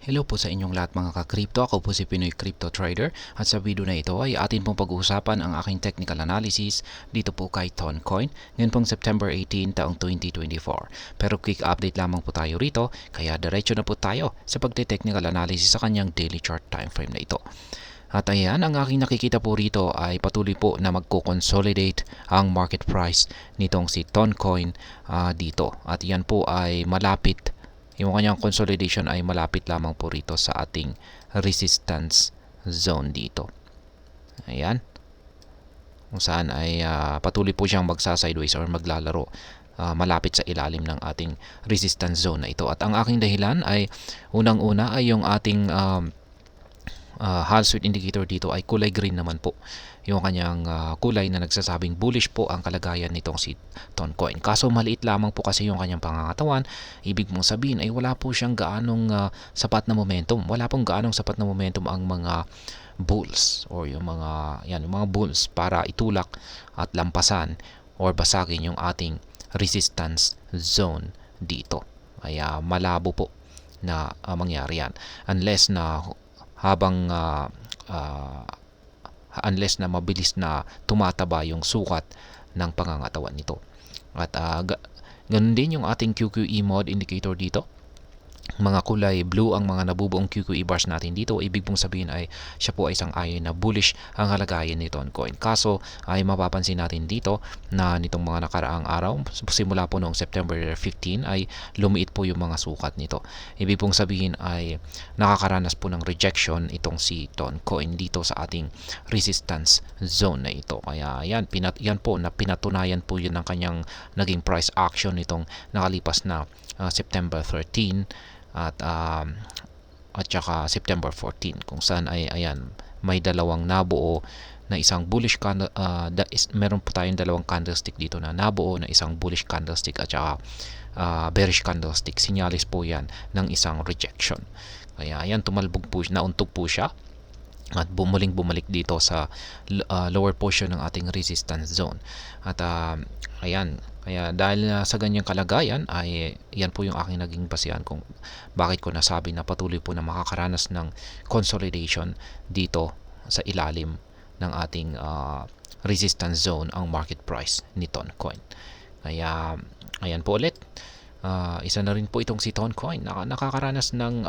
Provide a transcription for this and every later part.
Hello po sa inyong lahat mga ka-crypto. Ako po si Pinoy Crypto Trader at sa video na ito ay atin pong pag-uusapan ang aking technical analysis dito po kay Toncoin ngayon pong September 18 taong 2024. Pero quick update lamang po tayo rito kaya diretso na po tayo sa pagte-technical analysis sa kanyang daily chart time frame na ito. At ayan, ang aking nakikita po rito ay patuloy po na magko-consolidate ang market price nitong si Toncoin dito. At yan po ay malapit, yung kanyang consolidation ay malapit lamang po rito sa ating resistance zone dito. Ayan, kung saan ay patuloy po siyang magsa-sideways or maglalaro malapit sa ilalim ng ating resistance zone na ito. At ang aking dahilan ay unang-una ay yung ating Hall-Street indicator dito ay kulay green naman po yung kanyang kulay na nagsasabing bullish po ang kalagayan nitong si Toncoin. Kaso maliit lamang po kasi yung kanyang pangangatawan. Ibig mong sabihin ay wala po siyang gaanong sapat na momentum. Wala pong gaanong sapat na momentum ang mga bulls or yung mga bulls para itulak at lampasan or basagin yung ating resistance zone dito. Kaya malabo po na mangyari yan unless na unless na mabilis na tumataba yung sukat ng pangangatawan nito. At ganun din yung ating QQE mode indicator dito. Mga kulay blue ang mga nabubuong QQE bars natin dito. Ibig pong sabihin ay siya po ay sang-ayon na bullish ang halagayan ni Toncoin. Kaso ay mapapansin natin dito na nitong mga nakaraang araw, simula po noong September 15 ay lumiit po yung mga sukat nito. Ibig pong sabihin ay nakakaranas po ng rejection itong si Toncoin dito sa ating resistance zone na ito. Kaya yan po na pinatunayan po yun ng kanyang naging price action nitong nakalipas na September 13 at saka September 14 kung saan ay ayan may dalawang nabuo na isang bullish meron po tayong dalawang candlestick dito na nabuo na isang bullish candlestick at saka bearish candlestick. Sinyalis po yan ng isang rejection. Kaya ayan, tumalbog po, nauntog po siya at bumalik dito sa lower portion ng ating resistance zone. At ayan, kaya dahil sa ganyang kalagayan ay yan po yung aking naging basihan kung bakit ko nasabi na patuloy po na makakaranas ng consolidation dito sa ilalim ng ating resistance zone ang market price ni Toncoin. Kaya ayan po ulit, isa na rin po itong si Toncoin nakakaranas ng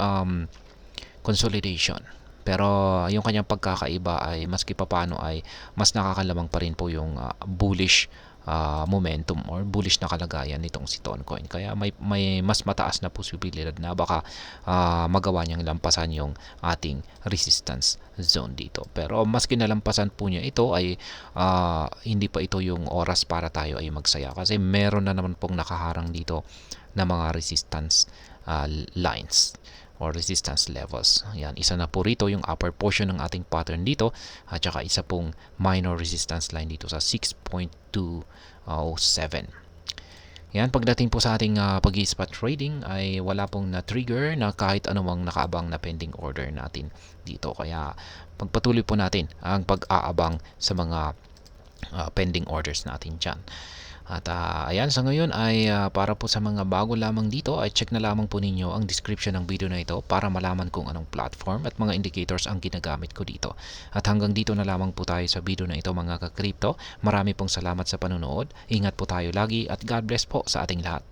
consolidation. Pero yung kanyang pagkakaiba ay maski papaano ay mas nakakalamang pa rin po yung bullish momentum or bullish na kalagayan nitong si Toncoin. Kaya may mas mataas na posibilidad na baka magawa niyang lampasan yung ating resistance zone dito. Pero maski nalampasan po niya ito ay hindi pa ito yung oras para tayo ay magsaya kasi meron na naman pong nakaharang dito na mga resistance lines or resistance levels. Yan, isa na po rito yung upper portion ng ating pattern dito at saka isa pong minor resistance line dito sa 6.207. Yan, pagdating po sa ating pag-spot trading ay wala pong na-trigger na kahit anumang nakaabang na pending order natin dito. Kaya pagpatuloy po natin ang pag-aabang sa mga pending orders natin dyan. At ayan, sa ngayon ay para po sa mga bago lamang dito ay check na lamang po ninyo ang description ng video na ito para malaman kung anong platform at mga indicators ang ginagamit ko dito. At hanggang dito na lamang po tayo sa video na ito mga ka-crypto. Marami pong salamat sa panonood. Ingat po tayo lagi at God bless po sa ating lahat.